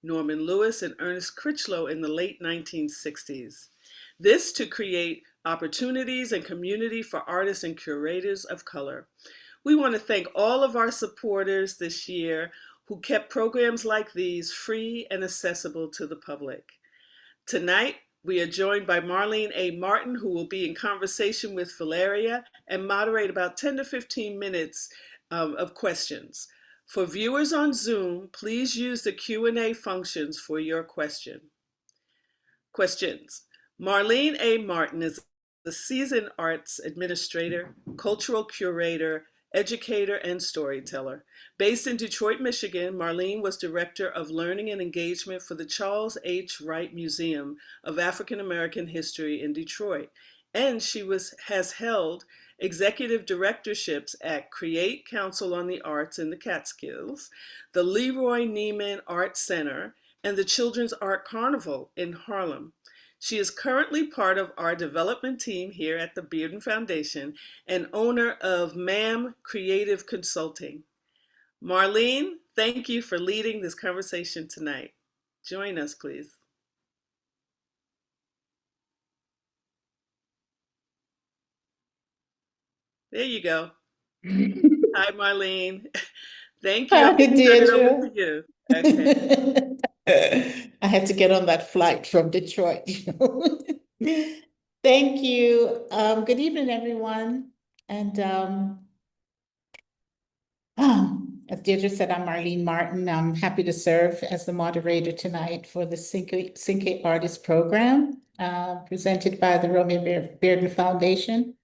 Norman Lewis, and Ernest Critchlow in the late 1960s. This to create opportunities and community for artists and curators of color. We want to thank all of our supporters this year who kept programs like these free and accessible to the public. Tonight, we are joined by Marline A. Martin, who will be in conversation with Valeria and moderate about 10 to 15 minutes of questions. For viewers on Zoom, please use the Q&A functions for your questions. Marline A. Martin is a seasoned arts administrator, cultural curator, educator, and storyteller. Based in Detroit, Michigan, Marline was Director of Learning and Engagement for the Charles H. Wright Museum of African American History in Detroit, and she has held executive directorships at Create Council on the Arts in the Catskills, the Leroy Neiman Art Center, and the Children's Art Carnival in Harlem. She is currently part of our development team here at the Bearden Foundation and owner of MAM Creative Consulting. Marline, thank you for leading this conversation tonight. Join us, please. There you go. Hi, Marline. Thank you. Hi, I'll turn it over Deirdre. to you. Okay. I had to get on that flight from Detroit. Thank you. Good evening, everyone. And as Deirdre said, I'm Marline Martin. I'm happy to serve as the moderator tonight for the Cinque Artist program presented by the Romeo Bearden Foundation.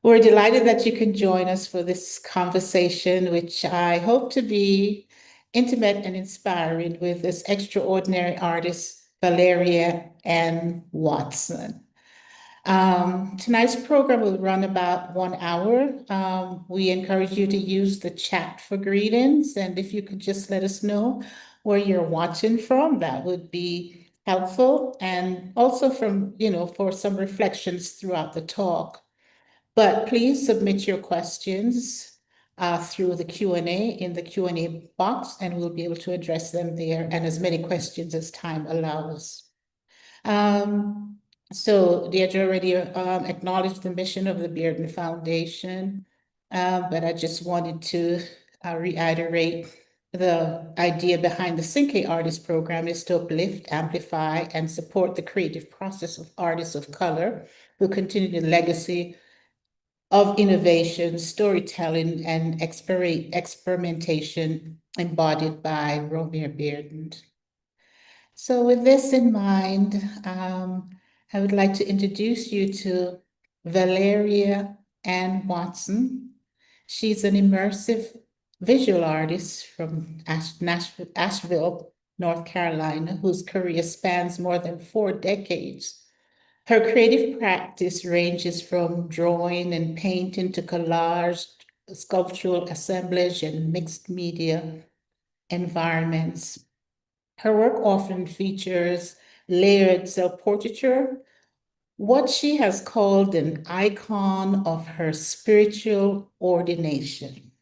We're delighted that you can join us for this conversation, which I hope to be intimate and inspiring with this extraordinary artist, Valeria Ann Watson. Tonight's program will run about 1 hour. We encourage you to use the chat for greetings, and if you could just let us know where you're watching from, that would be helpful, and also for some reflections throughout the talk. But please submit your questions through the Q&A in the Q&A box, and we'll be able to address them there, and as many questions as time allows. So Deirdre already acknowledged the mission of the Bearden Foundation, but I just wanted to reiterate the idea behind the Cinque Artist program is to uplift, amplify, and support the creative process of artists of color who continue the legacy of innovation, storytelling, and experimentation embodied by Romeo Bearden. So with this in mind, I would like to introduce you to Valeria Ann Watson. She's an immersive visual artist from Asheville, North Carolina, whose career spans more than 4 decades. Her creative practice ranges from drawing and painting to collage, sculptural assemblage, and mixed media environments. Her work often features layered self-portraiture, what she has called an icon of her spiritual ordination,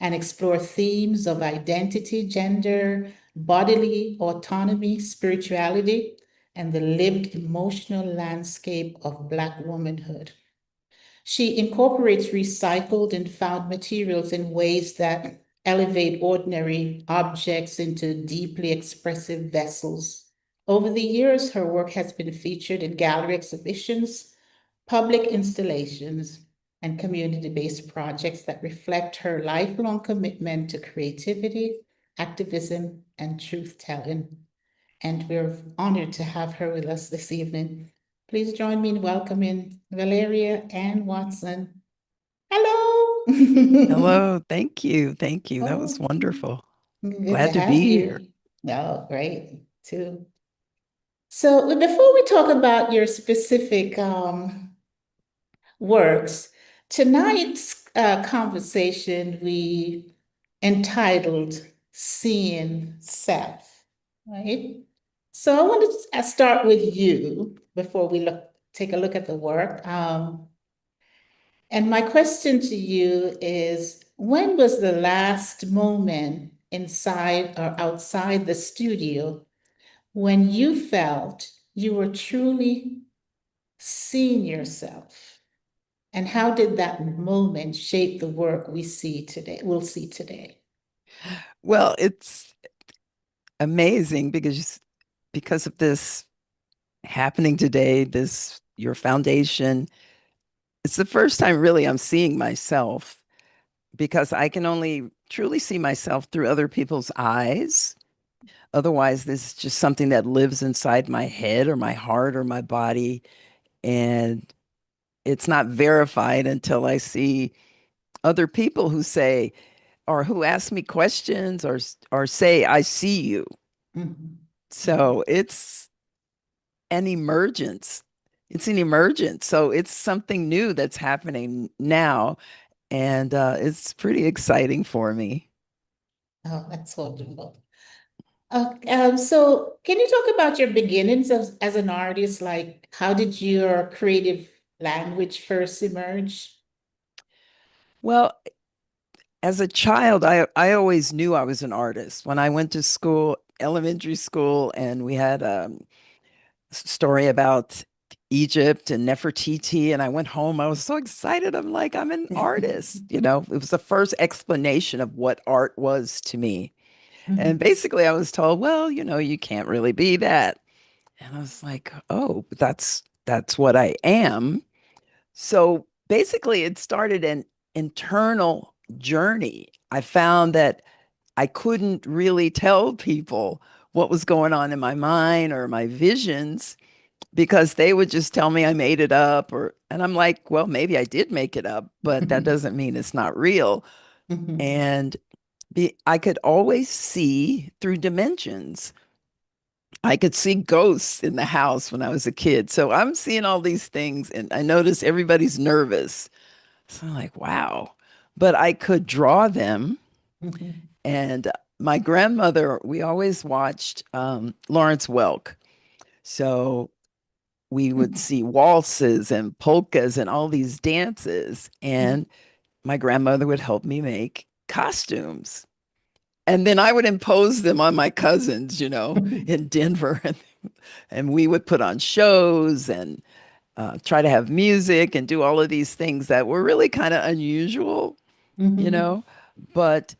and explore themes of identity, gender, bodily autonomy, spirituality, and the lived emotional landscape of Black womanhood. She incorporates recycled and found materials in ways that elevate ordinary objects into deeply expressive vessels. Over the years, her work has been featured in gallery exhibitions, public installations, and community-based projects that reflect her lifelong commitment to creativity, activism, and truth-telling. And we're honored to have her with us this evening. Please join me in welcoming Valeria Ann Watson. Hello. Hello. Thank you. Thank you. That was wonderful. Glad to be here. Oh, great, too. So before we talk about your specific works, tonight's conversation we entitled Seeing Self, right? So I wanted to start with you before we take a look at the work. And my question to you is, when was the last moment inside or outside the studio when you felt you were truly seeing yourself? And how did that moment shape the work we see today, we'll see today? Well, it's amazing because of this happening today, this your foundation. It's the first time really I'm seeing myself because I can only truly see myself through other people's eyes. Otherwise, this is just something that lives inside my head or my heart or my body. And it's not verified until I see other people who say, or who ask me questions or say, I see you. Mhm. So it's an emergence. It's an emergence. So it's something new that's happening now. And it's pretty exciting for me. Oh, that's wonderful. So can you talk about your beginnings as an artist? Like, how did your creative language first emerge? Well, as a child, I always knew I was an artist. When I went to school, elementary school, and we had a story about Egypt and Nefertiti, and I went home, I was so excited. I'm like, I'm an artist. It was the first explanation of what art was to me. And Mhm. basically, I was told, well, you can't really be that. And I was like, oh, but that's what I am. So basically, it started an internal journey. I found that I couldn't really tell people what was going on in my mind or my visions because they would just tell me I made it up and I'm like, well, maybe I did make it up, but that doesn't mean it's not real. Mhm. And I could always see through dimensions. I could see ghosts in the house when I was a kid. So I'm seeing all these things and I notice everybody's nervous. So I'm like, wow. But I could draw them. Mhm. And my grandmother, we always watched Lawrence Welk. So we would Mhm. see waltzes and polkas and all these dances. And my grandmother would help me make costumes. And then I would impose them on my cousins, in Denver. And we would put on shows and try to have music and do all of these things that were really kind of unusual, you Mhm. know, but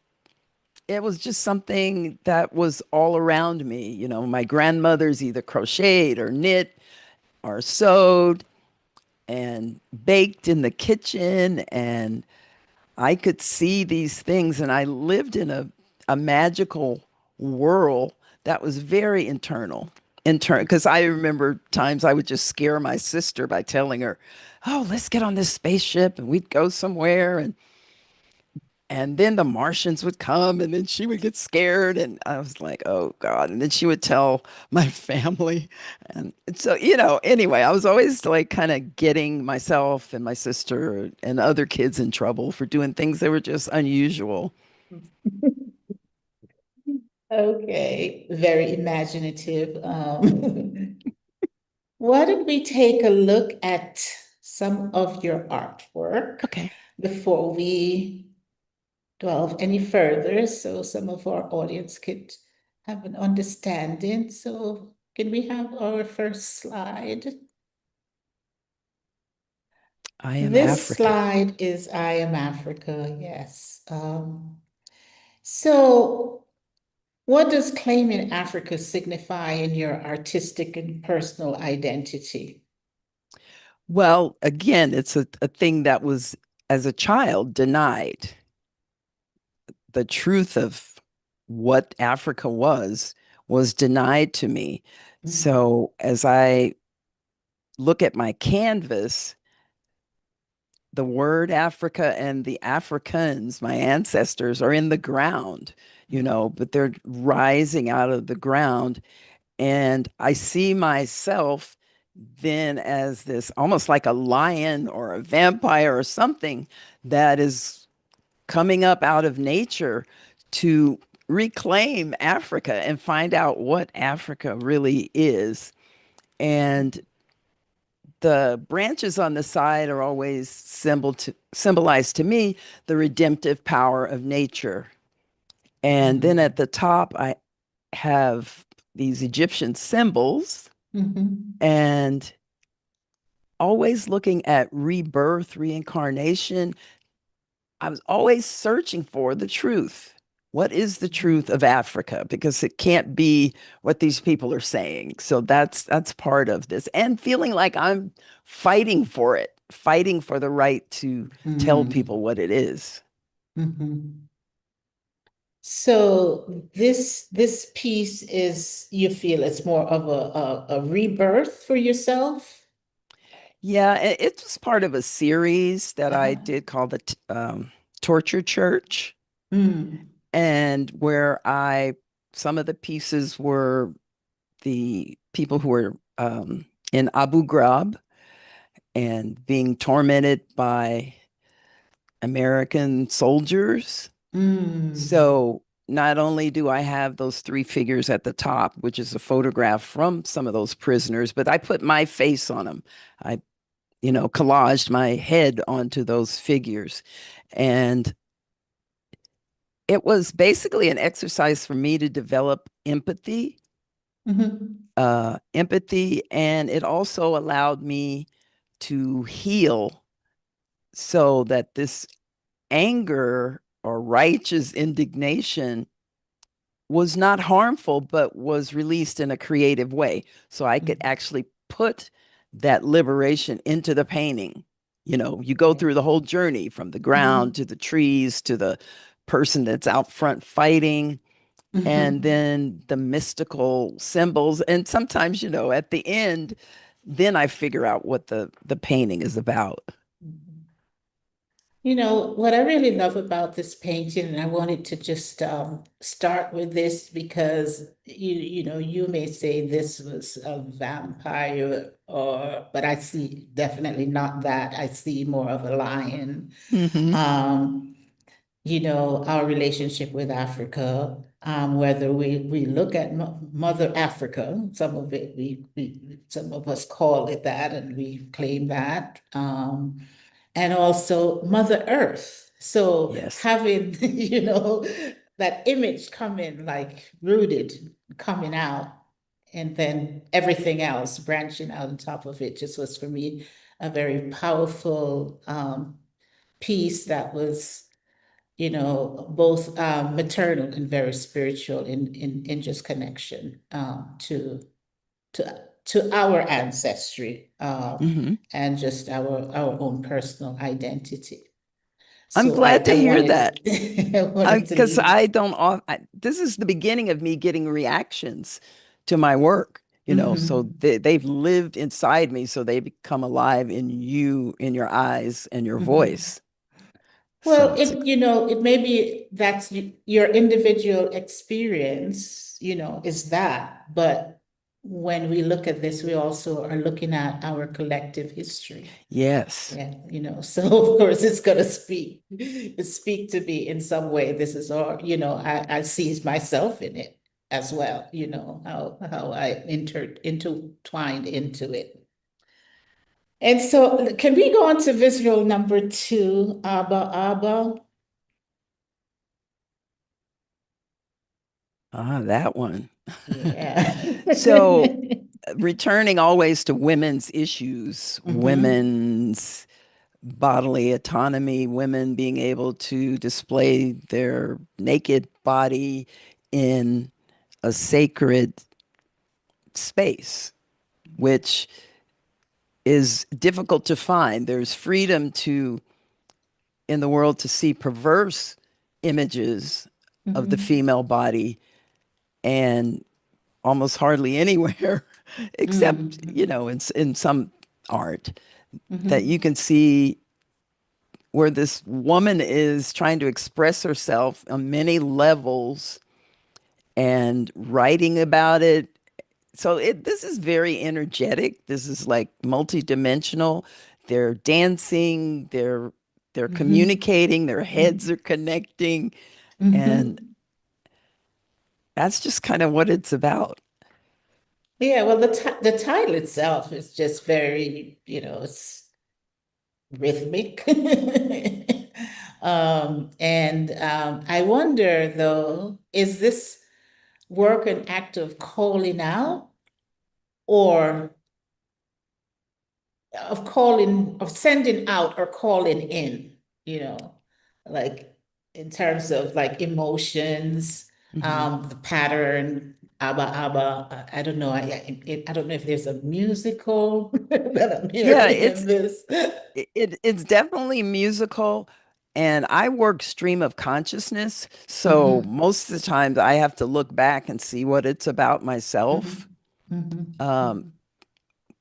it was just something that was all around me. My grandmother's either crocheted or knit or sewed and baked in the kitchen. And I could see these things. And I lived in a magical world that was very internal. Because I remember times I would just scare my sister by telling her, oh, let's get on this spaceship and we'd go somewhere. And then the Martians would come and then she would get scared. And I was like, oh God. And then she would tell my family. And so, anyway, I was always like kind of getting myself and my sister and other kids in trouble for doing things that were just unusual. Okay, very imaginative. Why don't we take a look at some of your artwork Okay. before we delve any further, so some of our audience could have an understanding. So can we have our first slide? I am This Africa. slide is I Am Africa, yes. So what does claiming Africa signify in your artistic and personal identity? Well, again, it's a thing that was, as a child, denied. The truth of what Africa was denied to me. Mhm. So as I look at my canvas, the word Africa and the Africans, my ancestors, are in the ground, but they're rising out of the ground. And I see myself then as this almost like a lion or a vampire or something that is coming up out of nature to reclaim Africa and find out what Africa really is. And the branches on the side are always symbolized to me the redemptive power of nature. And then Mm-hmm. at the top, I have these Egyptian symbols Mm-hmm. and always looking at rebirth, reincarnation. I was always searching for the truth. What is the truth of Africa? Because it can't be what these people are saying. So that's part of this. And feeling like I'm fighting for it, fighting for the right to tell Mm-hmm. people what it is. Mm-hmm. So this piece is, you feel it's more of a rebirth for yourself? Yeah, it was part of a series that I Uh-huh. did called the Torture Church, Mm. and where some of the pieces were the people who were in Abu Ghraib and being tormented by American soldiers. Mm. So not only do I have those three figures at the top, which is a photograph from some of those prisoners, but I put my face on them. I, collaged my head onto those figures. And it was basically an exercise for me to develop Mhm. and it also allowed me to heal so that this anger or righteous indignation was not harmful, but was released in a creative way. So I could Mhm. actually put that liberation into the painting. You go Yeah. through the whole journey from the ground Mhm. to the trees to the person that's out front fighting, and Mhm. then the mystical symbols. And sometimes, at the end, then I figure out what the painting is about. Mhm. You know, what I really love about this painting, and I wanted to just start with this because you may say this was a vampire, but I see definitely not that. I see more of a lion. Hmm. Um, our relationship with Africa, whether we look at Mother Africa, some of it some of us call it that, and we claim that. And also Mother Earth. So Yes. having, that image coming like rooted, coming out, and then everything else branching out on top of it just was for me a very powerful piece that was, both maternal and very spiritual in just connection to our ancestry, Hmm. and just our own personal identity. I'm So glad to I hear that. wanted I wanted to Because leave. I don't, this is the beginning of me getting reactions to my work, so Hmm. they've lived inside me, so they become alive in you, in your eyes and your Hmm. voice. So Well, it's, it may be that's your individual experience, is that, but when we look at this, we also are looking at our collective history. yes. Yeah, so of course it's gonna speak to me in some way. This is all, I see myself in it as well, how I intertwined into it. And so can we go on to visual number two, Abba Abba? That one. Yeah. So returning always to women's issues, Mm-hmm. women's bodily autonomy, women being able to display their naked body in a sacred space, which is difficult to find. There's freedom in the world to see perverse images of the Mm-hmm. female body, and almost hardly anywhere except, Mm-hmm. in some art, that you Mm-hmm. can see where this woman is trying to express herself on many levels and writing about it. So this is very energetic. This is like multidimensional. They're dancing, they're Mm-hmm. communicating, their heads are connecting, and Mm-hmm. that's just kind of what it's about. Yeah, well, the title itself is just very, it's rhythmic. I wonder, though, is this work an act of calling out or of sending out or calling in, you know, like in terms of like emotions, the pattern, ABBA, ABBA, I don't know. I don't know if there's a musical that I'm Yeah, hearing in this. it's definitely musical, and I work stream of consciousness, so Mhm, most of the times I have to look back and see what it's about myself. mhm, mhm, Um, mhm.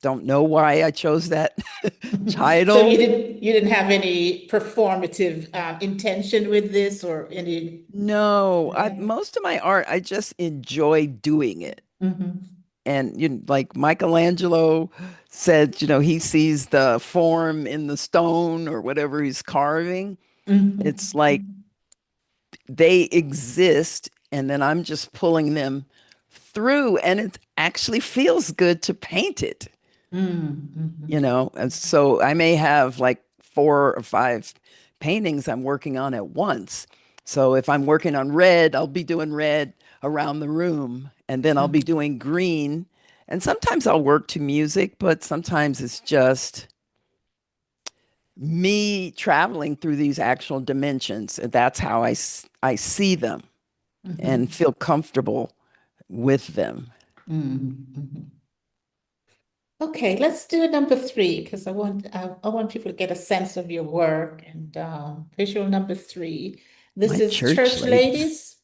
don't know why I chose that So you title. didn't have any performative intention with this or any. No, Okay. most of my art, I just enjoy doing it. Mhm, And like Michelangelo said, he sees the form in the stone or whatever he's carving. It's mhm, like they exist, and then I'm just pulling them through, and it actually feels good to paint it. mhm, mhm, And so I may have like 4 or 5 paintings I'm working on at once. So if I'm working on red, I'll be doing red around the room, and then I'll be mhm, doing green. And sometimes I'll work to music, but sometimes it's just me traveling through these actual dimensions. And that's how I see them and mhm, feel comfortable with them. mhm, mhm. Okay, let's do number three because I want people to get a sense of your work and visual number three. This My is church church ladies.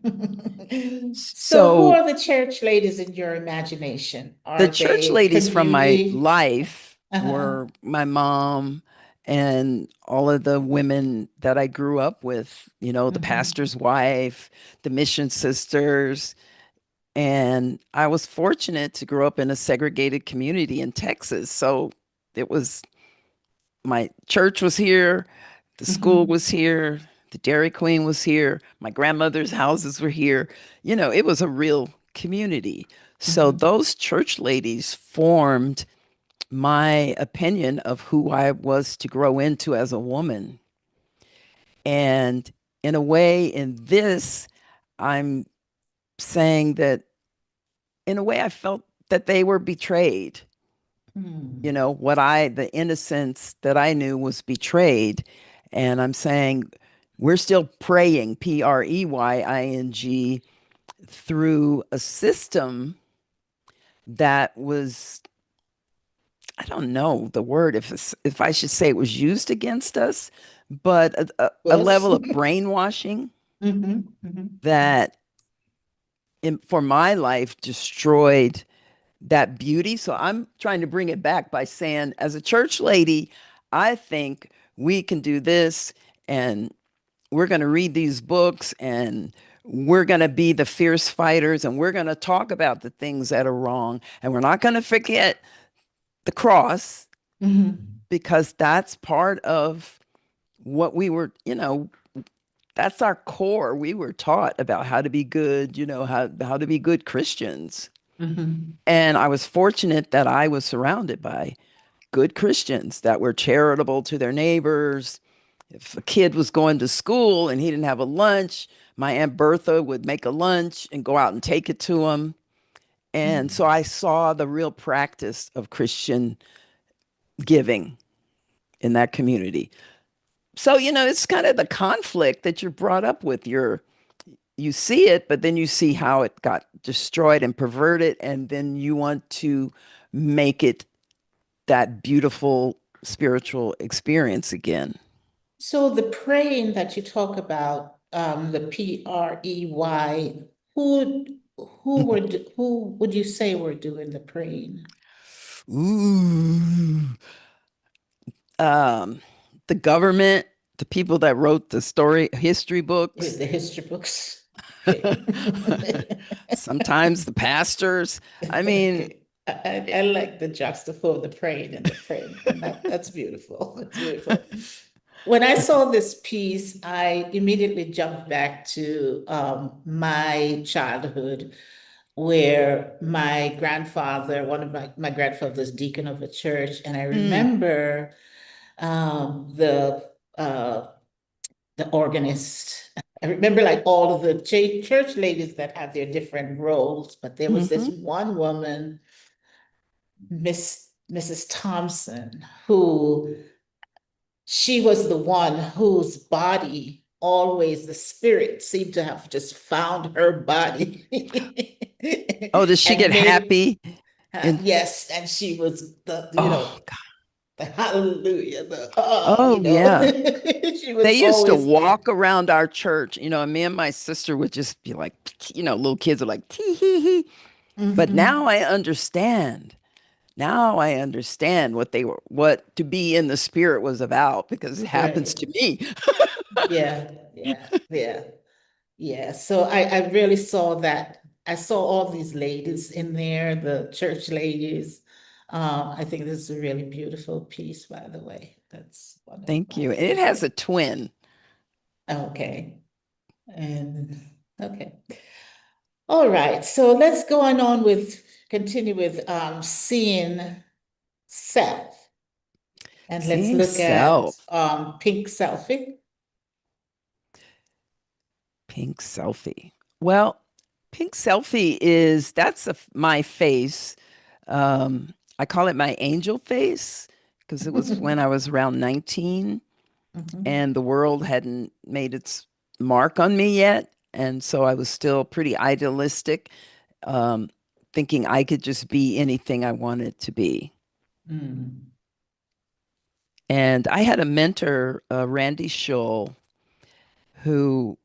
ladies. So who So are the church ladies in your imagination? the Are church they ladies from my community? life Uh-huh. were my mom and all of the women that I grew up with, the Mhm, pastor's wife, the mission sisters. And I was fortunate to grow up in a segregated community in Texas. So it was my church was here, the school mhm, was here, the Dairy Queen was here, my grandmother's houses were here. It was a real community. So mhm, those church ladies formed my opinion of who I was to grow into as a woman. And in a way, in this, I'm saying that in a way, I felt that they were betrayed. mhm, The innocence that I knew was betrayed. And I'm saying we're still praying, PREYING, through a system that was, I don't know the word, if I should say it was used against us, but a Was. level of brainwashing Mhm, mhm, that for my life destroyed that beauty. So I'm trying to bring it back by saying, as a church lady, I think we can do this, and we're going to read these books, and we're going to be the fierce fighters, and we're going to talk about the things that are wrong, and we're not going to forget the cross, mhm, because that's part of what we were, that's our core. We were taught about how to be good, how to be good Christians. mhm, And I was fortunate that I was surrounded by good Christians that were charitable to their neighbors. If a kid was going to school and he didn't have a lunch, my Aunt Bertha would make a lunch and go out and take it to him. And so mhm. I saw the real practice of Christian giving in that community. So, it's kind of the conflict that you're brought up with. You see it, but then you see how it got destroyed and perverted, and then you want to make it that beautiful spiritual experience again. So the praying that you talk about, the PREY, who who would you say were doing the praying? Ooh. Um, the government, the people that wrote the story history books, The history books. Okay. sometimes the pastors. I mean, Okay. I like the juxtaposition, the praying and the praying, and that's beautiful. That's beautiful. When I saw this piece, I immediately jumped back to my childhood, where my grandfather, one of my grandfather's deacon of a church, and I mm, remember the the organist. I remember like all of the church ladies that had their different roles, but there was this Hmm. one woman, Mrs. Thompson, who she was the one whose body always the spirit seemed to have just found her body Oh, does she and get made happy? In yes, and she was the oh, the hallelujah, the oh yeah. she They was used to always walk around our church, and me and my sister would just be like, little kids are like, tee hee hee. But mhm, now I understand. Now I understand what to be in the spirit was about because it happens right. to me. Yeah, yeah, yeah, yeah. So I really saw that. I saw all these ladies in there, the church ladies. I think this is a really beautiful piece, by the way. That's one of Thank my you. And it has a favorite. twin. Okay. And okay. All right. So let's go on with continue with seeing self. And let's Seeing look at self. pink selfie. Pink selfie. Well, pink selfie that's my face. I call it my angel face because it was when I was around 19 Mhm, and the world hadn't made its mark on me yet. And so I was still pretty idealistic, um, thinking I could just be anything I wanted to be. mm, And I had a mentor, Randy Schull, who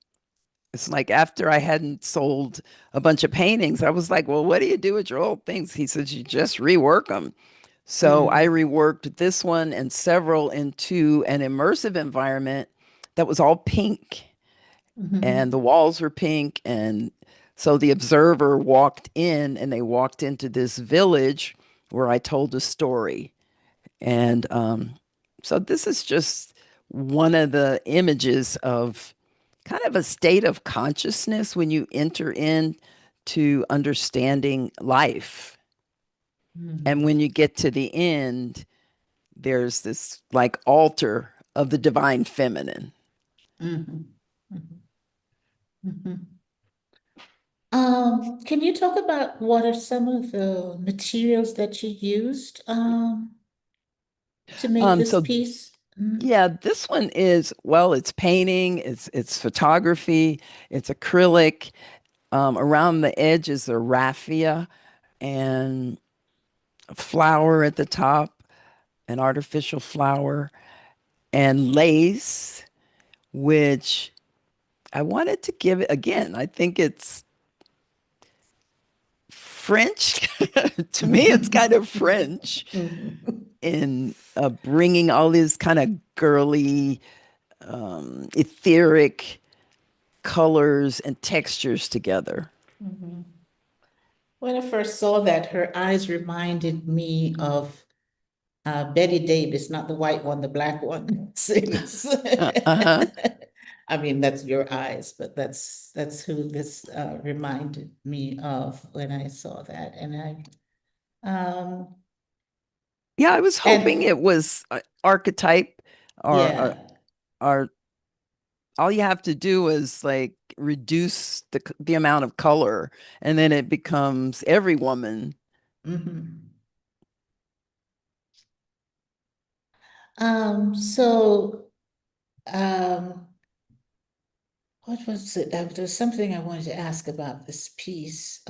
it's like after I hadn't sold a bunch of paintings, I was like, well, what do you do with your old things? He says, you just rework them. So I mm, reworked this one and several into an immersive environment that was all pink and the mhm, walls were pink. And so the observer walked in and they walked into this village where I told a story. And so this is just one of the images of kind of a state of consciousness when you enter into understanding life. And mm, when you get to the end, there's this like altar of the divine feminine. mhm, mhm, mhm. Can you talk about what are some of the materials that you used to make this So piece? Mm, yeah, this one is well, it's painting, it's photography, it's acrylic. Around the edges are raffia and a flower at the top, an artificial flower, and lace, which I wanted to give it again. I think it's French. To me, it's kind of French mhm, in bringing all these kind of girly, etheric colors and textures together. mhm. When I first saw that, her eyes reminded me of Betty Davis, not the white one, the black one sings. Uh-huh. I mean, that's your eyes, but that's who this reminded me of when I saw that. Yeah, I was hoping And it was archetype or yeah, or all you have to do is like reduce the amount of color and then it becomes every woman. mhm. So um, what was it? There was something I wanted to ask about this piece.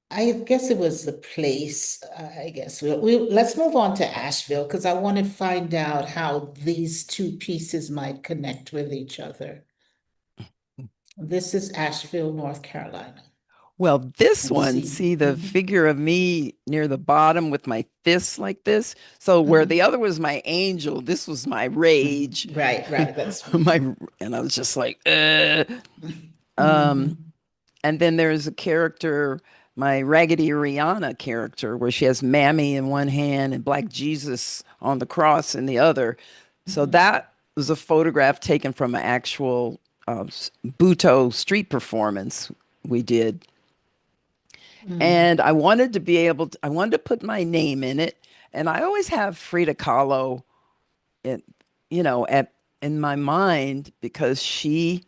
I guess it was the place. I guess let's move on to Asheville because I want to find out how these two pieces might connect with each other. This is Asheville, North Carolina. Well, this And one, see, see the figure of me near the bottom with my fists like this. So where the other was my angel, this was my rage. right, right. That's my and I was just like, Um, mhm, and then there's a character, my Raggedy Rihanna character, where she has Mammy in one hand and Black Jesus on the cross in the other. So mhm, that was a photograph taken from an actual Buto street performance we did. mhm, And I wanted to be able to, I wanted to put my name in it. And I always have Frida Kahlo it, you know, at in my mind, because she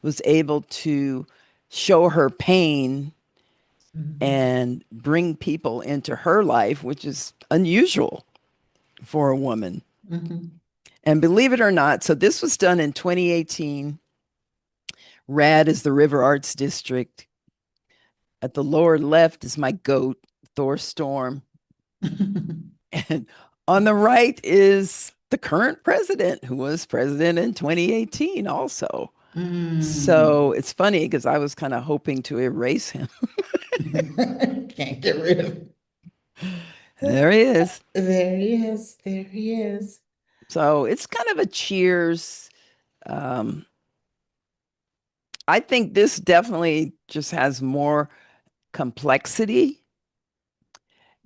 was able to show her pain and bring people into her life, which is unusual for a woman. Mhm. And believe it or not, so this was done in 2018. RAD is the River Arts District. At the lower left is my goat, Thor Storm. And on the right is the current president, who was president in 2018 also. So it's funny because I was kind of hoping to erase him. Can't get rid of him. There he is. There he is. There he is. So it's kind of a cheers. Um, I think this definitely just has more complexity.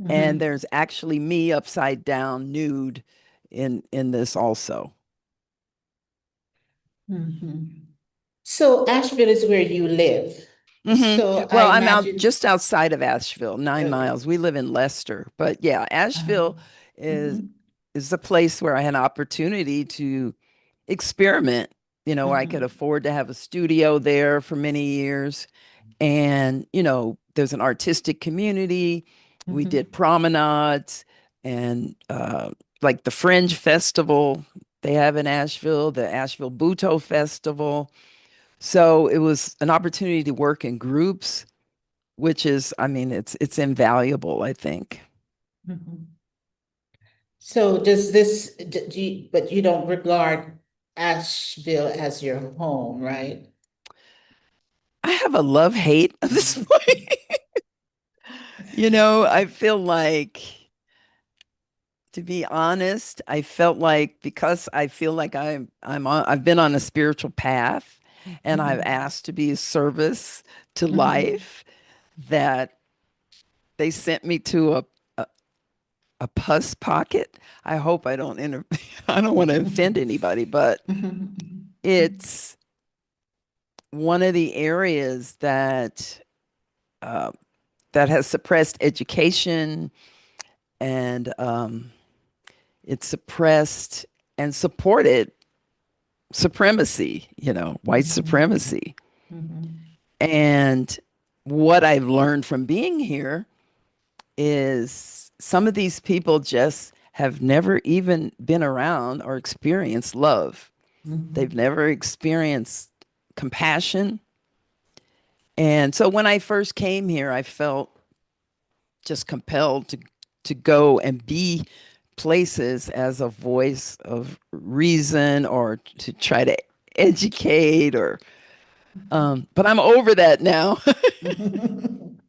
And Mhm. there's actually me upside down nude in this also. Mhm. So Asheville is where you live. Hmm. So I Well, I'm out imagine, just outside of Asheville, 9 miles. We live in Leicester, but yeah, Asheville um, is mhm, is the place where I had an opportunity to experiment. You know, I could mhm, afford to have a studio there for many years. And, you know, there's an artistic community. We did mhm, promenades and like the Fringe Festival they have in Asheville, the Asheville Buto Festival. So it was an opportunity to work in groups, which is, I mean, it's invaluable, I think. mhm. So does this, but you don't regard Asheville as your home, right? I have a love hate at this point. You know, I feel like, to be honest, I felt like because I feel like I've been on a spiritual path and I've Mhm, asked to be a service to mhm, life, that they sent me to a, a pus pocket. I hope I don't I don't want to offend anybody, but mhm, mhm, it's one of the areas that uh, that has suppressed education, and it's suppressed and supported supremacy, you know, white mhm, supremacy. mhm, And what I've learned from being here is some of these people just have never even been around or experienced love. They've mhm, never experienced compassion. And so when I first came here, I felt just compelled to go and be places as a voice of reason, or to try to educate, or but I'm over that now. mhm.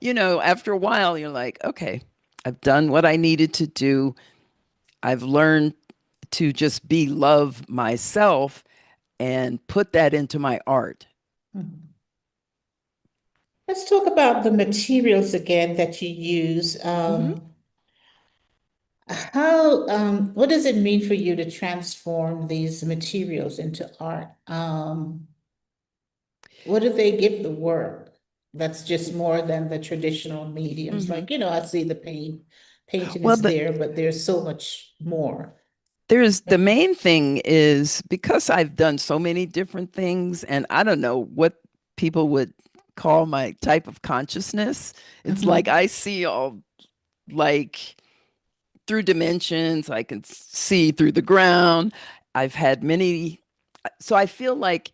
You know, after a while you're like, okay, I've done what I needed to do. I've learned to just be love myself and put that into my art. Let's talk about the materials again that you use. Hmm. What does it mean for you to transform these materials into art? What do they give the work that's just more than the traditional mediums? Hmm. Like, I see the painting Well, is there, but there's so much more. there's the main thing is because I've done so many different things, and I don't know what people would call my type of consciousness. It's like Mhm, I see all, like, through dimensions. I can see through the ground. I've had many, so I feel like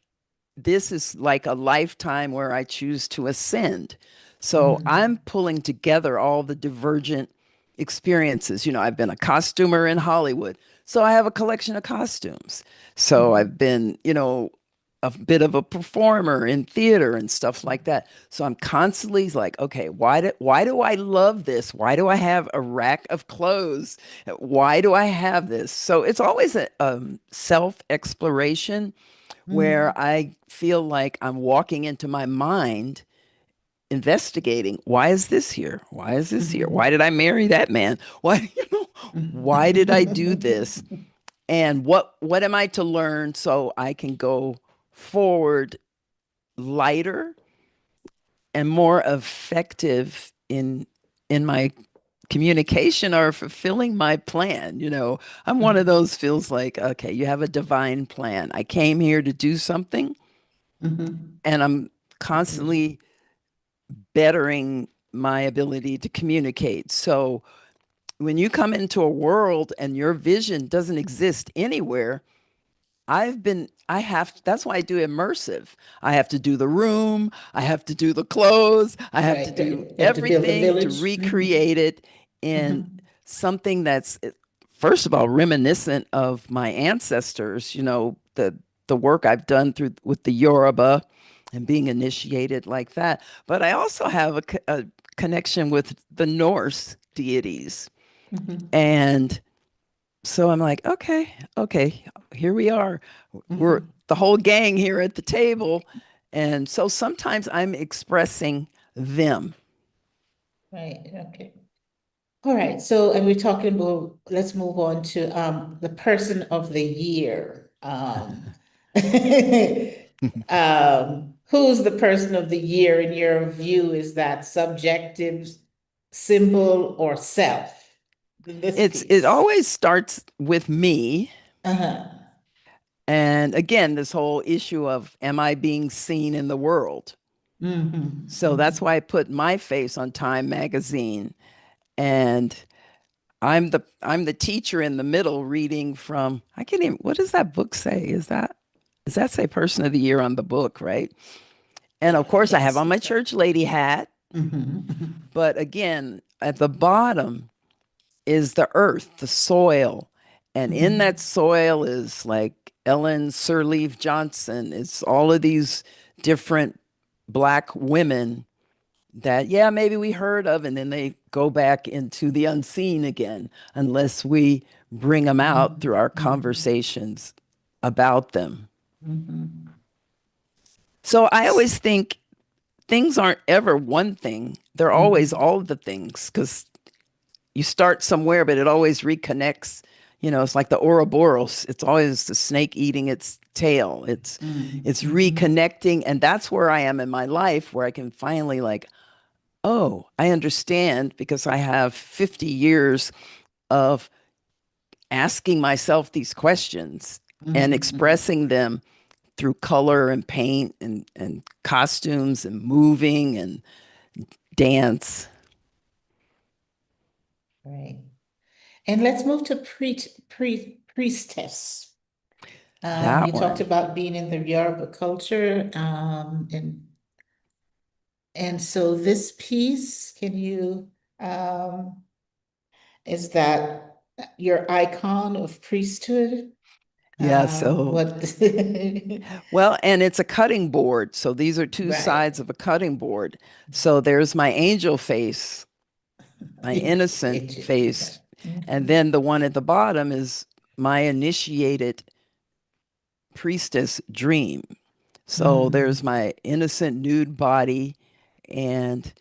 this is like a lifetime where I choose to ascend. So I'm mhm, pulling together all the divergent experiences. You know, I've been a costumer in Hollywood, so I have a collection of costumes. So I've mhm, been, you know, a bit of a performer in theater and stuff like that. So I'm constantly like, okay, why do I love this? Why do I have a rack of clothes? Why do I have this? So it's always a self exploration where mhm, I feel like I'm walking into my mind, investigating, why is this here? Why is this here? Why mhm, did I marry that man? Why, you know, why did I do this? mhm. And what am I to learn so I can go forward lighter and more effective in my communication or fulfilling my plan. I'm one of those feels like, okay, you have a divine plan. I came here to do something Mm-hmm. and I'm constantly bettering my ability to communicate. So when you come into a world and your vision doesn't exist anywhere, that's why I do immersive. I have to do the room, I have to do the clothes, I have to Right, right. do You have to build a everything to village. recreate it in Mm-hmm. something that's, first of all, reminiscent of my ancestors, the work I've done through with the Yoruba and being initiated like that. But I also have a connection with the Norse deities. Mm-hmm. And so I'm like, okay, here we are. We're Mm-hmm. the whole gang here at the table. And so sometimes I'm expressing them. Right, okay. All right, so and we're talking about, let's move on to the person of the year. Who's the person of the year in your view? Is that subjective, symbol, or self? This It piece. always starts with me. Uh-huh. And again, this whole issue of am I being seen in the world? Mm-hmm. So that's Mm-hmm. why I put my face on Time magazine. And I'm the teacher in the middle reading from, I can't even, what does that book say? Does that say person of the year on the book, right? And of I course I can't have on see my that. church lady hat, Mm-hmm. but again, at the bottom is the earth, the soil. And in that Mm-hmm. soil is like Ellen Sirleaf Johnson. It's all of these different Black women that, yeah, maybe we heard of, and then they go back into the unseen again, unless we bring them out through our Mm-hmm. conversations about them. Mm-hmm. So I always think things aren't ever one thing, they're always Mm-hmm. all of the things, because you start somewhere, but it always reconnects. It's like the Ouroboros. It's always the snake eating its tail. It's Mm-hmm. reconnecting, and that's where I am in my life, where I can finally like, oh, I understand because I have 50 years of asking myself these questions and Mm-hmm. expressing them through color and paint and costumes and moving and dance. Right. And let's move to priestess. You That talked one. about being in the Yoruba culture, and so this piece, can you, um, is that your icon of priesthood? Yeah, so What? well, and it's a cutting board. So these are two Right. sides of a cutting board. So there's my angel face, my innocent Yeah. face, and Mhm. then the one at the bottom is my initiated priestess dream. So there's Mhm. my innocent nude body and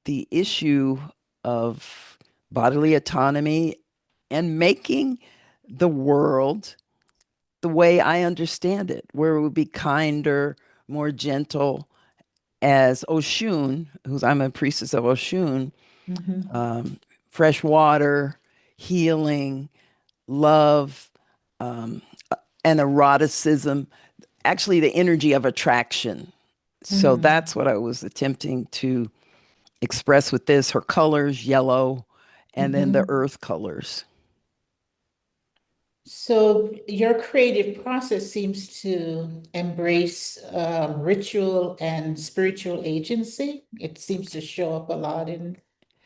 the issue of bodily autonomy and making the world the way I understand it, where it would be kinder, more gentle, as Oshun, who's I'm a priestess of Oshun, Mhm. um, fresh water, healing, love, um, and eroticism, actually the energy of attraction. So Mhm. that's what I was attempting to express with this, her colors, yellow, and then the Mhm. earth colors. So your creative process seems to embrace ritual and spiritual agency. It seems to show up a lot in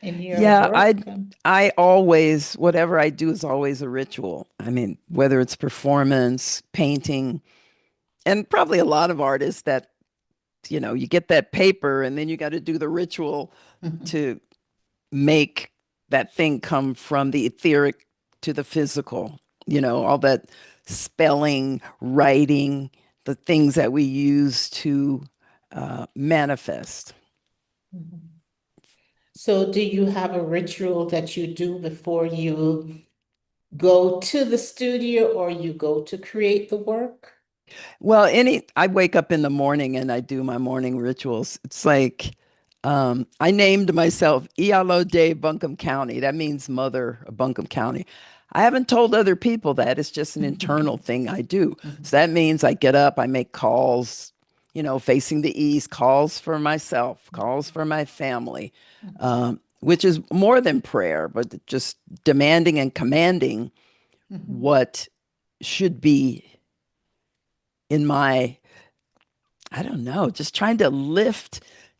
your Yeah, work. I always, whatever I do is always a ritual. I mean, whether it's performance, painting, and probably a lot of artists that, you get that paper and then you got to do the ritual Mhm. to make that thing come from the etheric to the physical, all that spelling, writing, the things that we use to manifest. Mhm. So do you have a ritual that you do before you go to the studio or you go to create the work? Well, I wake up in the morning and I do my morning rituals. It's like I named myself Ialo de Buncombe County. That means mother of Buncombe County. I haven't told other people that. It's just an internal thing I do. So that means I get up, I make calls, facing the east, calls for myself, calls for my family, which is more than prayer, but just demanding and commanding what should be in my, I don't know, just trying to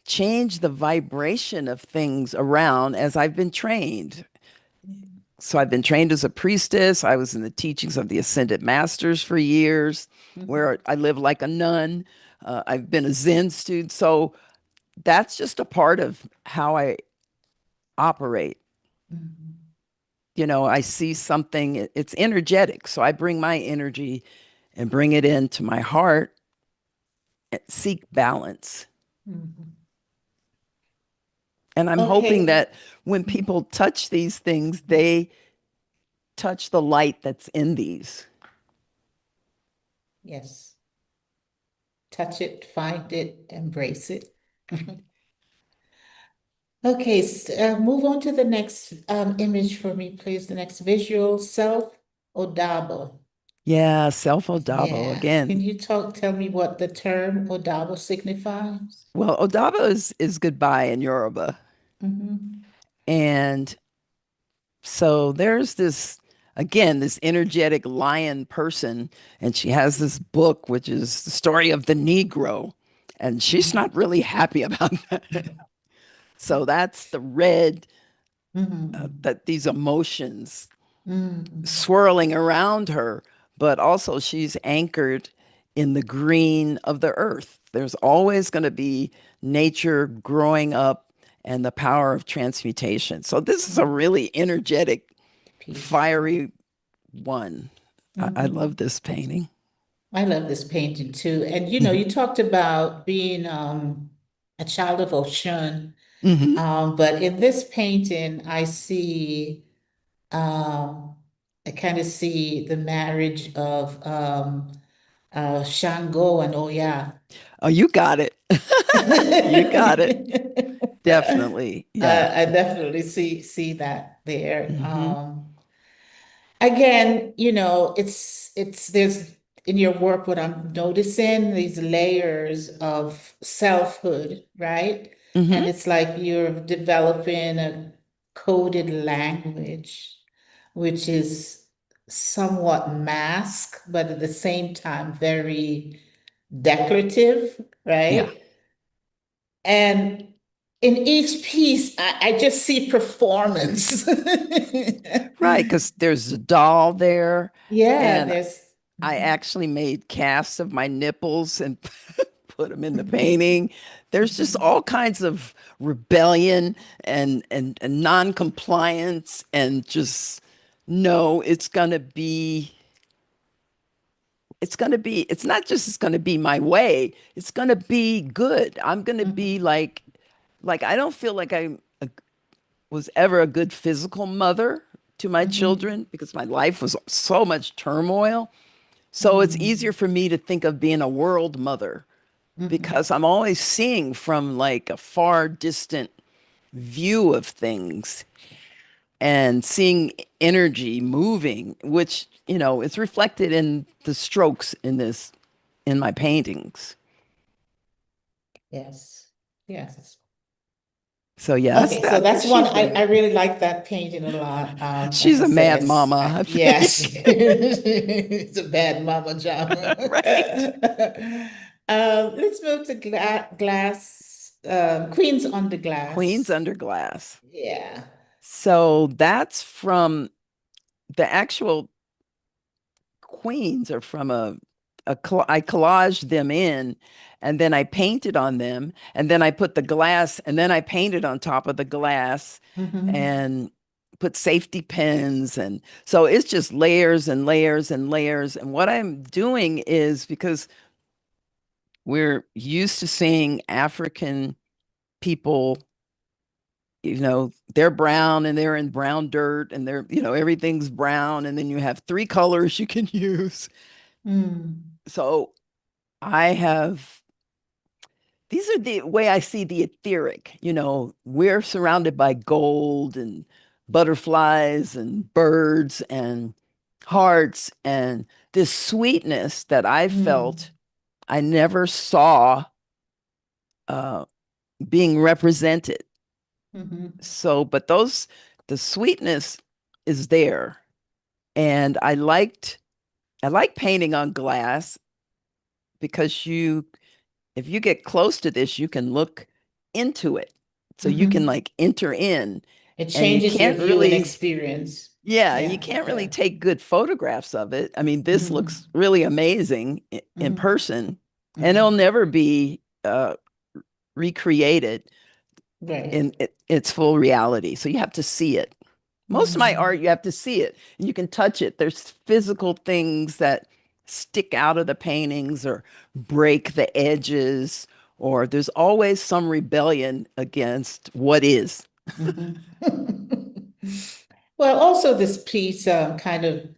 change the vibration of things around as I've been trained. So I've been trained as a priestess. I was in the teachings of the Ascended Masters for years, where I live like a nun. I've been a Zen student. So that's just a part of how I operate. I see something, it's energetic. So I bring my energy and bring it into my heart and seek balance. And I'm hoping that when people touch these things, they touch the light that's in these. Yes. Touch it, find it, embrace it. Okay, move on to the next image for me, please. The next visual, self-odabo. Yeah, self-odabo Yeah. again. Can you tell me what the term odabo signifies? Well, odabo is goodbye in Yoruba. And so there's this energetic lion person, and she has this book, which is the story of the Negro, and she's not really happy about that. So that's the red, that these emotions swirling around her, but also she's anchored in the green of the earth. There's always going to be nature growing up and the power of transmutation. So this is a really energetic, fiery one. I love this painting. I love this painting too. And you talked about being a child of Oshun. But in this painting, I kind of see the marriage of Shango and Oya. Oh, you got it. You got it. Definitely. Yeah. I definitely see that there. Again, there's in your work what I'm noticing these layers of selfhood, right? And it's like you're developing a coded language, which is somewhat masked, but at the same time very declarative, Yeah. right? And in each piece, I just see performance. Right, because there's a doll there. Yeah, And I actually made casts of my nipples and put them in the painting. There's just all kinds of rebellion and non-compliance, and just no, it's not just it's gonna be my way. It's gonna be good. I'm gonna be like I don't feel like was ever a good physical mother to my children, because my life was so much turmoil. So it's easier for me to think of being a world mother, because I'm always seeing from like a far distant view of things and seeing energy moving, which, it's reflected in the strokes in my paintings. Yes. Yes. So yes, Okay, so that's she's one in I there. really like that painting a lot. She's Like I a said, mad mama, I yes, think. it's a bad mama drama. Right. Let's move to glass. Queens under Queens glass. under glass. Yeah. So that's from the actual queens are from I collaged them in, and then I painted on them, and then I put the glass, and then I painted on top of the glass, and put safety pins. And so it's just layers and layers and layers. And what I'm doing is, because we're used to seeing African people, they're brown and they're in brown dirt, and everything's brown, and then you have three colors you can use. So I have these are the way I see the etheric. We're surrounded by gold and butterflies and birds and hearts and this sweetness that I felt I never saw uh, being represented. So, but the sweetness is there. And I like painting on glass because if you get close to this, you can look into it. So you can like enter in It and you changes your can't viewing really, experience. yeah, you Yeah, can't really yeah. take good photographs of it. I mean, this looks really amazing in person, and it'll never be recreated Right. in its full reality. So you have to see it. Most of my art, you have to see it. You can touch it. There's physical things that stick out of the paintings or break the edges, or there's always some rebellion against what is. Well, also this piece kind of,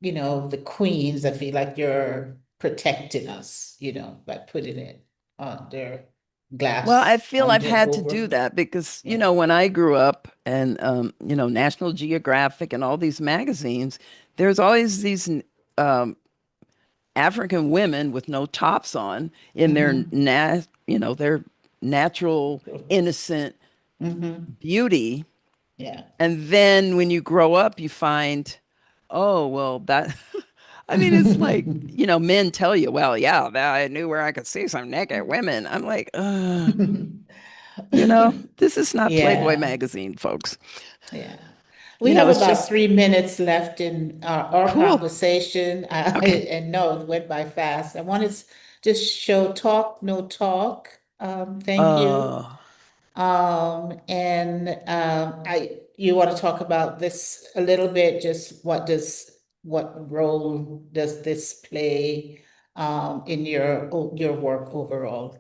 the queens, I feel like you're protecting us, by putting it under Well, I glass, feel I've under, had to do over. that because, Yeah. when I grew up and, National Geographic and all these magazines, there's always these African women with no tops on in their natural, innocent beauty. Yeah. And then when you grow up, you find, oh, well, that, I mean, it's like, men tell you, well, yeah, I knew where I could see some naked women. I'm like, this is not Playboy Yeah. magazine, folks. Yeah. We have It's about just 3 minutes left in our cool. conversation. Okay. And no, it went by fast. I want to just show talk, no talk. Thank you. Uh, And you want to talk about this a little bit, just what role does this play in your work overall?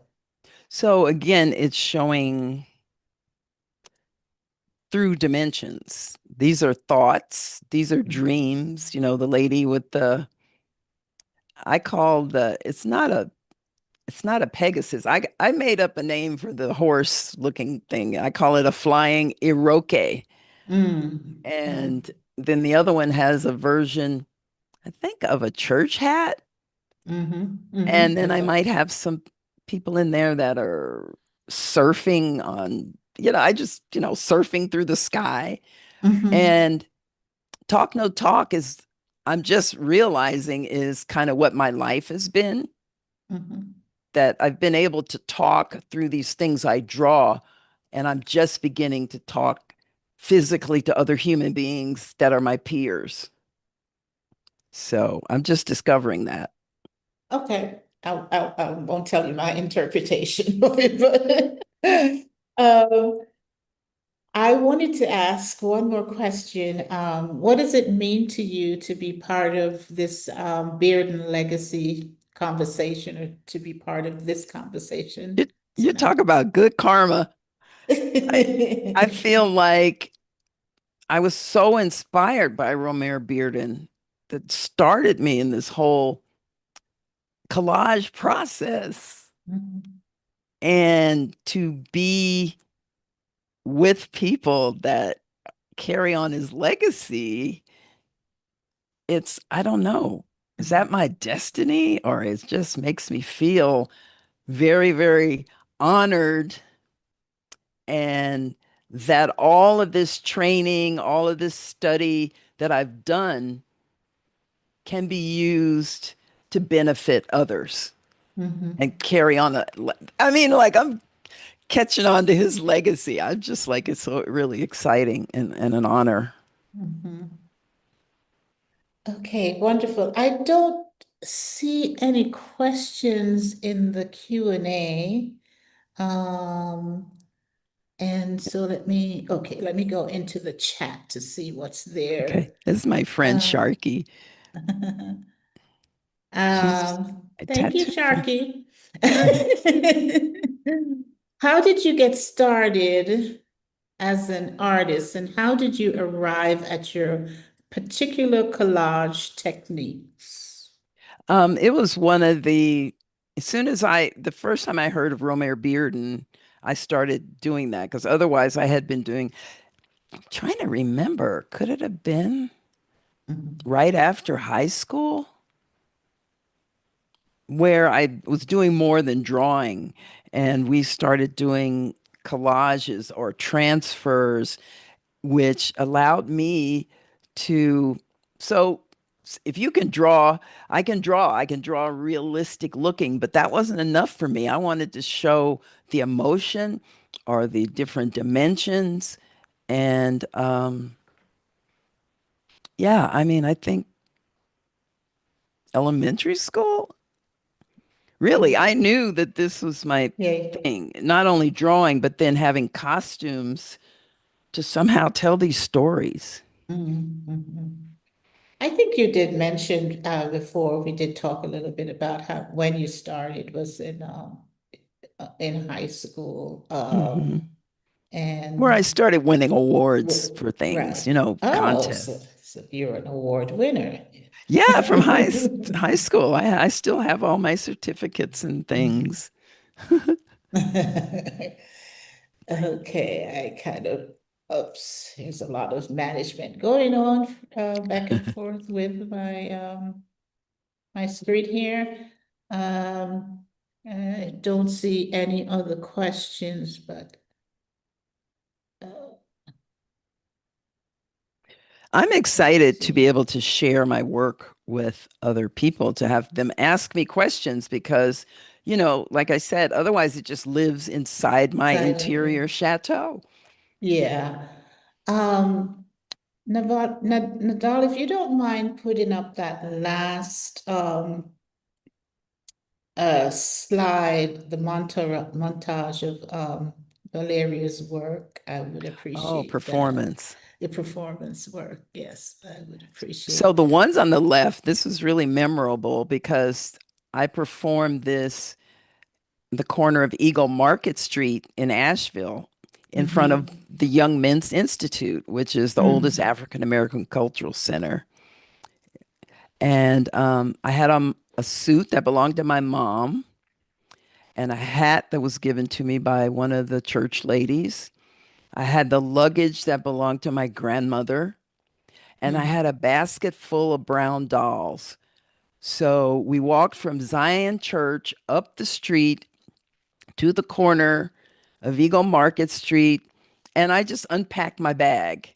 so again, it's showing through dimensions. These are thoughts, these are dreams. The lady with I call it's not a Pegasus. I made up a name for the horse looking thing. I call it a flying Iroquois. Mm, mm, And then the other one has a version, I think, of a church hat. And then I That's might have some people in there that are surfing on, I just, surfing through the sky. And talk no talk is, I'm just realizing is kind of what my life has been, that I've been able to talk through these things I draw, and I'm just beginning to talk physically to other human beings that are my peers. So I'm just discovering that. Okay. I won't tell you my interpretation of it, but I wanted to ask one more question. What does it mean to you to be part of this Bearden Legacy conversation, or to be part of this You, conversation you tonight? talk about good karma. I I feel like I was so inspired by Romare Bearden that started me in this whole collage process. And to be with people that carry on his legacy, I don't know, is that my destiny, or it just makes me feel very, very honored, and that all of this training, all of this study that I've done can be used to benefit others and carry on. I mean, like I'm catching on to his legacy. I'm just like, it's so really exciting and an honor. Okay, wonderful. I don't see any questions in the Q&A. And so let me go into the chat to see what's there. Okay. This is my friend Uh, Sharky. She's a Thank you, tattoo friend. Sharky. How did you get started as an artist, and how did you arrive at your particular collage techniques? It was one of the as soon as the first time I heard of Romare Bearden, I started doing that because otherwise I had been doing, trying to remember, could it have been Mhm. right after high school where I was doing more than drawing and we started doing collages or transfers, which allowed me to, so if you can draw, I can draw. I can draw realistic looking, but that wasn't enough for me. I wanted to show the emotion or the different dimensions. And yeah, I mean, I think elementary school, really, I knew that this was my Yeah. thing, not only drawing, but then having costumes to somehow tell these stories. Mhm, mhm. I think you did mention before we did talk a little bit about how when you started was in high school, Hmm. Where I and started winning awards for things, right. Oh, so, contests. so you're an award winner. Yeah, from high school. I still have all my certificates and things. Okay, I kind of, oops, there's a lot of management going on back and forth with my screen here. I don't see any other questions, but uh, I'm let's excited to be see. able to share my work with other people, to have them ask me questions because, like I said, otherwise it just lives inside my Silently. interior chateau. Yeah. Um, Nadal, if you don't mind putting up that last slide, the montage of Valeria's work, I would Oh, appreciate that. performance. The performance work, yes, I would So appreciate the that. ones on the left, this was really memorable because I performed this the corner of Eagle Market Street in Asheville in front of Mm-hmm. the Young Men's Institute, which is the oldest Mm. African American cultural center. And I had on a suit that belonged to my mom and a hat that was given to me by one of the church ladies. I had the luggage that belonged to my grandmother, and I Mm. had a basket full of brown dolls. So we walked from Zion Church up the street to the corner of Eagle Market Street, and I just unpacked my bag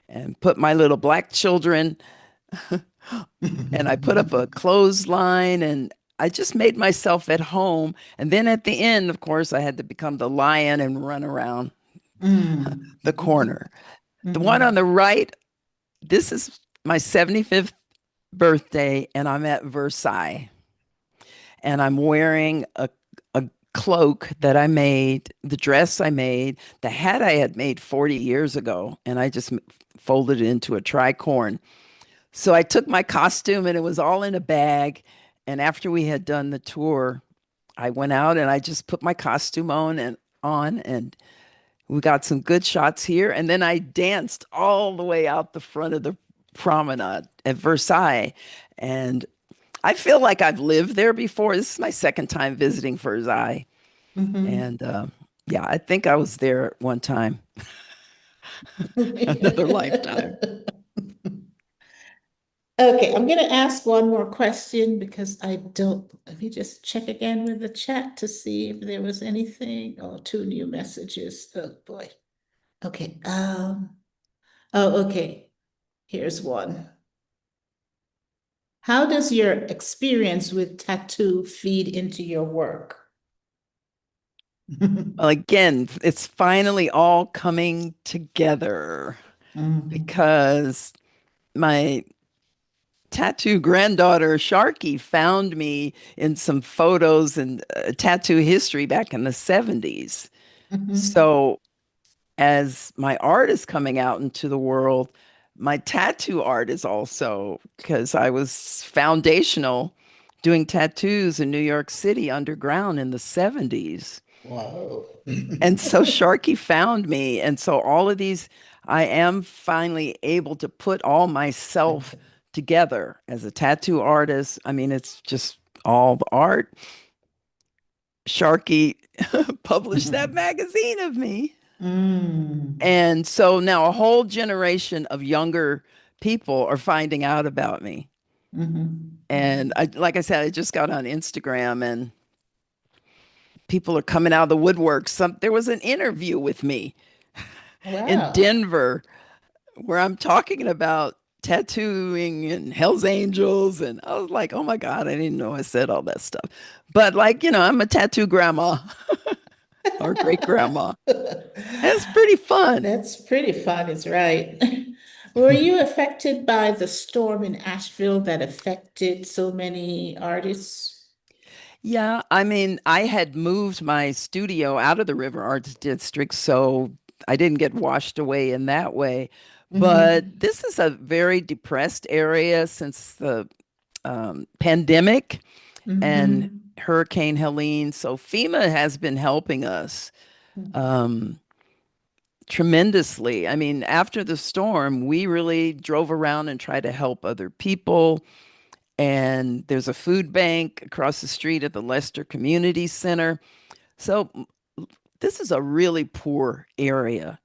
and put my little black children, and I put up a clothesline, and I just made myself at home. And then at the end, of course, I had to become the lion and run around Mm. the corner. The one on Mhm. the right, this is my 75th birthday, and I'm at Versailles. And I'm wearing a cloak that I made, the dress I made, the hat I had made 40 years ago, and I just folded it into a tricorn. So I took my costume and it was all in a bag. And after we had done the tour, I went out and I just put my costume on and we got some good shots here. And then I danced all the way out the front of the promenade at Versailles. And I feel like I've lived there before. This is my second time visiting Versailles. Mhm. And yeah, I think I was there at one time, another lifetime. Okay, I'm gonna ask one more question because I don't, let me just check again with the chat to see if there was anything. Oh, two new messages. Oh boy. Okay, oh, okay. Here's one. How does your experience with tattoo feed into your work? Well, again, it's finally all coming together Mhm. because my tattoo granddaughter Sharky found me in some photos and tattoo history back in the 70s. Mhm. So as my art is coming out into the world, my tattoo art is also, because I was foundational doing tattoos in New York City underground in the 70s. Whoa. And so Sharky found me. And so all of these, I am finally able to put all myself together as a tattoo artist. I mean, it's just all the art, Sharkey published that magazine of me. Mm. And so now a whole generation of younger people are finding out about me. Mhm. And like I said, I just got on Instagram and people are coming out of the woodwork. There was an interview with me in Wow. Denver where I'm talking about tattooing and Hell's Angels. And I was like, oh my God, I didn't know I said all that stuff. But like, I'm a tattoo grandma or great grandma. It's pretty fun. That's pretty fun, is right. Were you affected by the storm in Asheville that affected so many artists? Yeah, I mean, I had moved my studio out of the River Arts District, so I didn't get washed away in that way. But Mm-hmm. this is a very depressed area since the pandemic and Mm-hmm. Hurricane Helene. So FEMA has been helping us um, tremendously. I mean, after the storm, we really drove around and tried to help other people. And there's a food bank across the street at the Lester Community Center. So this is a really poor area.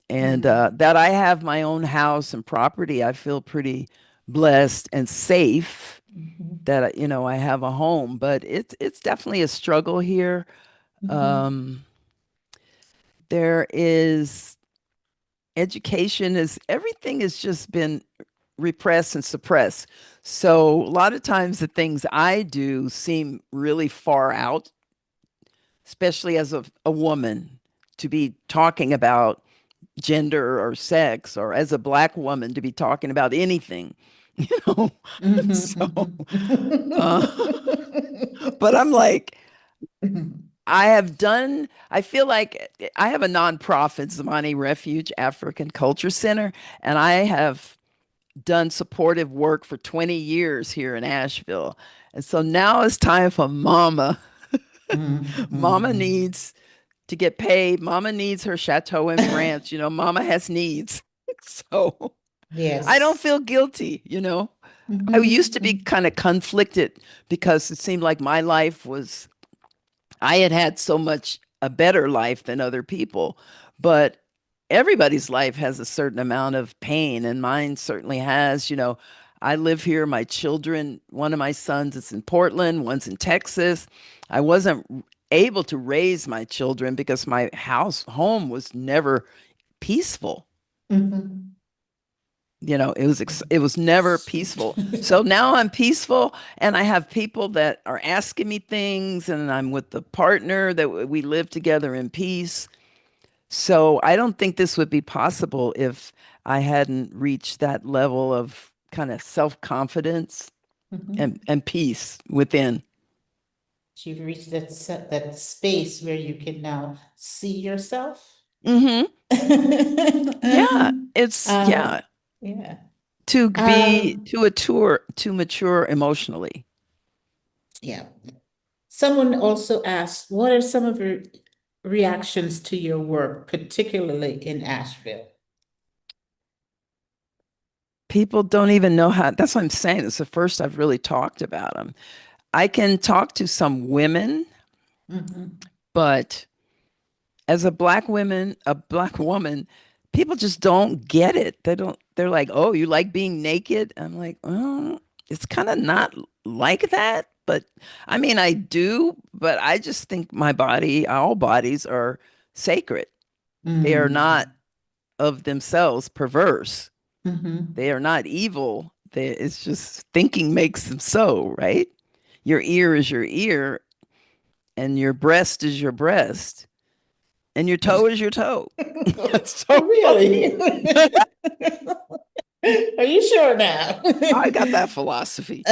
And Mm-hmm. that I have my own house and property, I feel pretty blessed and safe that I have a home. But it's definitely a struggle here. Mm-hmm. Um, there is education is everything has just been repressed and suppressed. So a lot of times the things I do seem really far out, especially as a woman, to be talking about gender or sex, or as a Black woman to be talking about anything, you know. So, uh, but I'm like, I feel like I have a nonprofit, Zamani Refuge African Culture Center, and I have done supportive work for 20 years here in Asheville. And so now it's time for Mama. Mama needs to get paid. Mama needs her chateau in France. Mama has needs. So I don't Yes. feel guilty. I used to be Mm-hmm. kind of conflicted because it seemed like my life was, I had had so much a better life than other people. But everybody's life has a certain amount of pain, and mine certainly has. I live here. My children, one of my sons is in Portland, one's in Texas. I wasn't able to raise my children because my home was never peaceful. Mm-hmm. It was never peaceful. So now I'm peaceful, and I have people that are asking me things, and I'm with the partner that we live together in peace. So I don't think this would be possible if I hadn't reached that level of kind of self-confidence and, Mm-hmm. and peace within. You've reached that space where you can now see yourself. Hmm. Yeah, um, it's yeah, yeah. to Um, a tour to mature emotionally. yeah. Someone also asked, what are some of your reactions to your work, particularly in Asheville? People don't even know how. That's what I'm saying. It's the first I've really talked about them. I can talk to some women, Mm-hmm. but as a black woman, people just don't get it. They're like, "Oh, you like being naked?" I'm like, "Oh, it's kind of not like that." But I mean, I do, but I just think all bodies are sacred. They are not Mm-hmm. of themselves perverse. Mm-hmm. They are not evil. It's just thinking makes them so, right? Your ear is your ear, and your breast is your breast, and your toe is your toe. So Really? Are you sure now? I got that philosophy.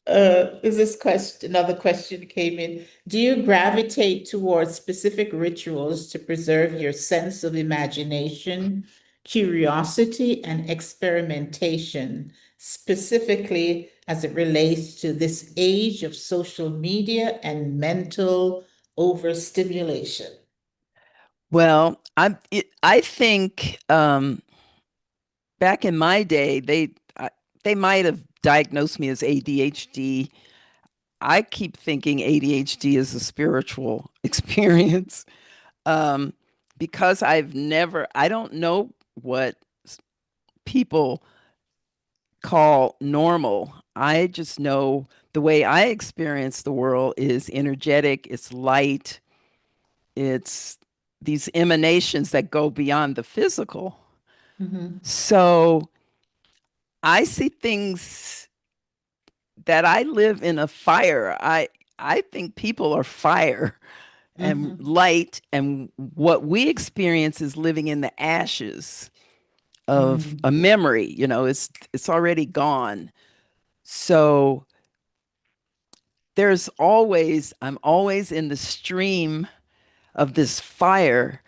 Is this question, another question came in. Do you gravitate towards specific rituals to preserve your sense of imagination, curiosity, and experimentation, specifically as it relates to this age of social media and mental overstimulation? Well, I think back in my day, they might have diagnosed me as ADHD. I keep thinking ADHD is a spiritual experience, um, because I don't know what people call normal. I just know the way I experience the world is energetic, it's light, it's these emanations that go beyond the physical. Mhm. So I see things that I live in a fire. I think people are fire and Mhm. light, and what we experience is living in the ashes of a Mhm. memory. It's already gone. So I'm always in the stream of this fire,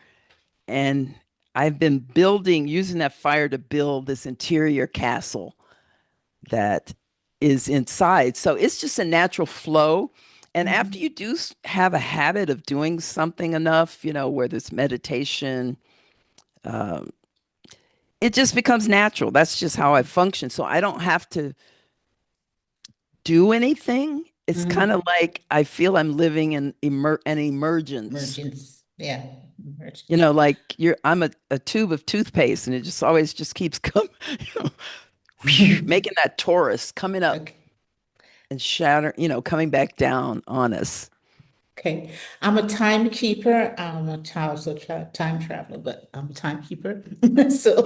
and I've been using that fire to build this interior castle that is inside. So it's just a natural flow. And after Mhm. you do have a habit of doing something enough, where there's meditation, um, it just becomes natural. That's just how I function. So I don't have to do anything. It's kind of Mhm. like I feel I'm living in an emergence. Emergence. Yeah. Emergence. Like I'm a tube of toothpaste, and it just always just keeps coming, making that torus coming up Okay. and coming back down on us. Okay. I'm a timekeeper. I'm a time traveler, but I'm a timekeeper. So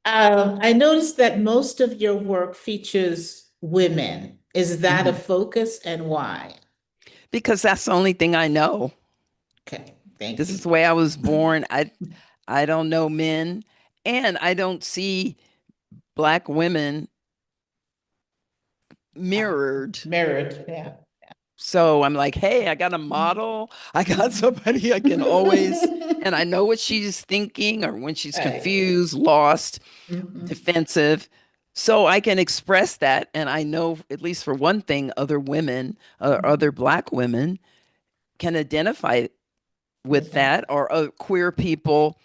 I noticed that most of your work features women. Is that a Mhm. focus and why? Because that's the only thing I know. Okay, thank This is you. the way I was born. I don't know men, and I don't see black women Uh, mirrored. Mirrored, yeah. So I'm like, hey, I got a model. I got somebody I can always, and I know what she's thinking or when she's Right. confused, lost, Mhm. defensive. So I can express that. And I know, at least for one thing, other women, other black women can identify with With that. that, or queer people,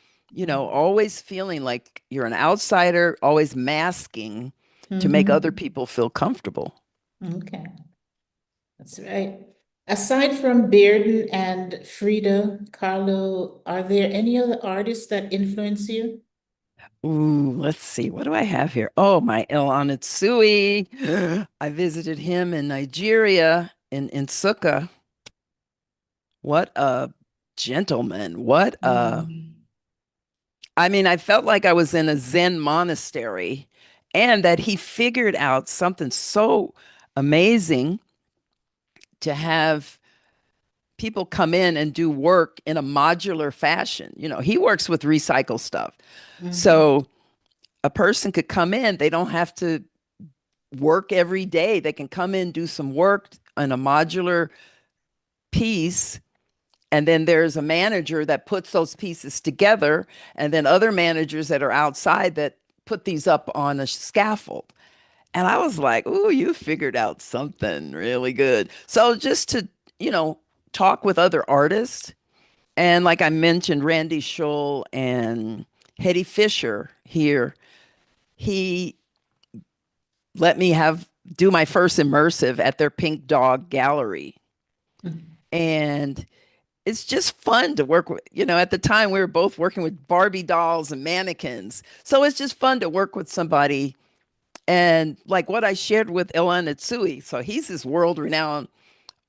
always feeling like you're an outsider, always masking to make other Mhm. people feel comfortable. Okay, that's right. Aside from Bearden and Frida Kahlo, are there any other artists that influence you? Ooh, let's see. What do I have here? Oh, my Elan Itsui. I visited him in Nigeria in Nsukka. What a gentleman. Mm. I mean, I felt like I was in a Zen monastery, and that he figured out something so amazing to have people come in and do work in a modular fashion. He works with recycle stuff. Mhm. So a person could come in, they don't have to work every day. They can come in, do some work on a modular piece. And then there's a manager that puts those pieces together, and then other managers that are outside that put these up on a scaffold. And I was like, "Ooh, you figured out something really good." So just to, you know, talk with other artists, and like I mentioned, Randy Scholl and Hetty Fisher here, he let me do my first immersive at their Pink Dog Gallery. Mhm. And it's just fun to work with. At the time we were both working with Barbie dolls and mannequins. So it's just fun to work with somebody. And like what I shared with Ilan Itsui, so he's this world renowned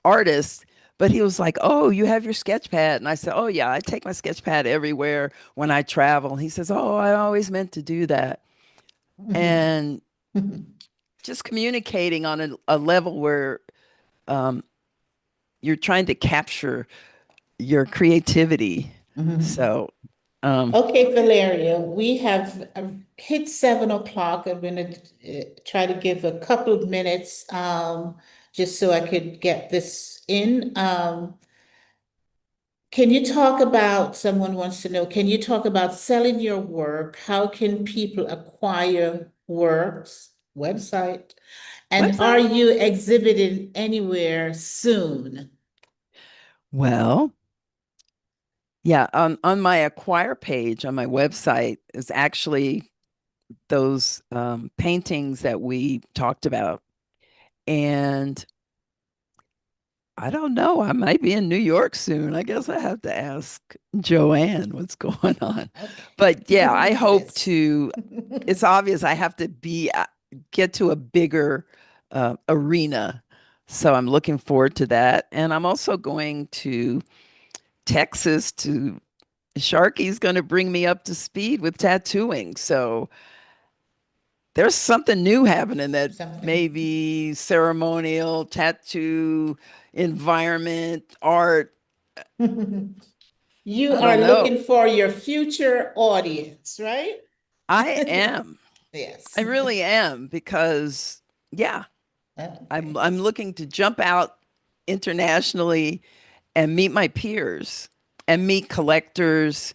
artist, but he was like, "Oh, you have your sketch pad?" And I said, "Oh, yeah, I take my sketch pad everywhere when I travel." And he says, "Oh, I always meant to do that." Mhm. And just communicating on a level where um, you're trying to capture your creativity. Mhm. So, um, Okay, Valeria, we have hit 7 o'clock. I'm going to try to give a couple of minutes just so I could get this in. Can you talk about, someone wants to know, can you talk about selling your work? How can people acquire works, website? And are website. you exhibiting anywhere soon? Well, yeah, on my acquire page on my website is actually those paintings that we talked about. And I don't know. I might be in New York soon. I guess I have to ask Joanne what's going on. Okay. But yeah, I hope Sis. to. It's obvious I have to get to a bigger arena. So I'm looking forward to that. And I'm also going to Texas to Sharky's going to bring me up to speed with tattooing. So there's something new happening that Something. maybe ceremonial, tattoo, environment, art. You I are don't know. looking for your future audience, right? I am. I Yes. really am because yeah, Okay. I'm looking to jump out internationally and meet my peers and meet collectors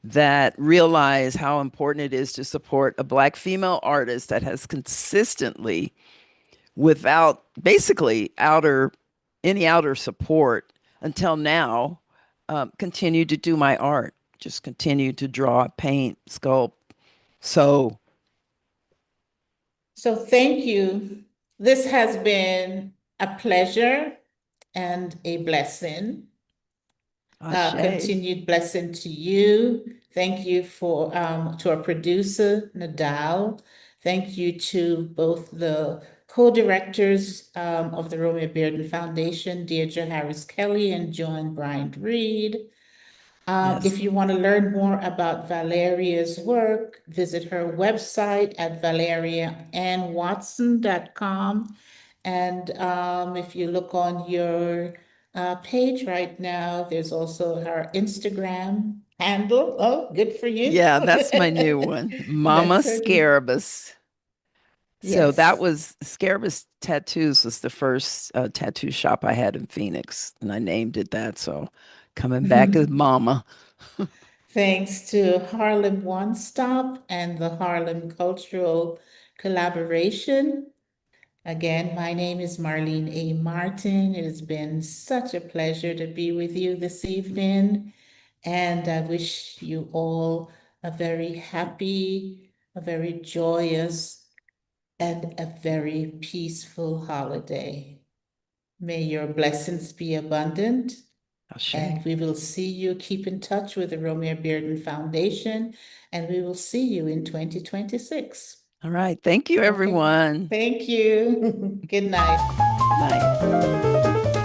that realize how important it is to support a Black female artist that has consistently, without basically any outer support until now, continued to do my art, just continue to draw, paint, sculpt. So, So thank you. This has been a pleasure and a blessing. Ashe. Continued blessing to you. Thank you to our producer, Nadal. Thank you to both the co-directors of the Romeo Bearden Foundation, Deirdre Harris Kelly and Joan Bryant Reed. Yes. If you want to learn more about Valeria's work, visit her website at valeriaannwatson.com. And if you look on your page right now, there's also her Instagram handle. Oh, good for you. Yeah, that's my new one. Mama That's her. Scarabus. So that Yes. was Scarabus Tattoos was the first tattoo shop I had in Phoenix, and I named it that. So coming back as Mama. Thanks to Harlem One Stop and the Harlem Cultural Collaboration. Again, my name is Marline A. Martin. It has been such a pleasure to be with you this evening, and I wish you all a very happy, a very joyous, and a very peaceful holiday. May your blessings be abundant, Ashe. and we will see you. Keep in touch with the Romeo Bearden Foundation, and we will see you in 2026. All right. Thank you, Okay. everyone. Thank you. Good night. Night.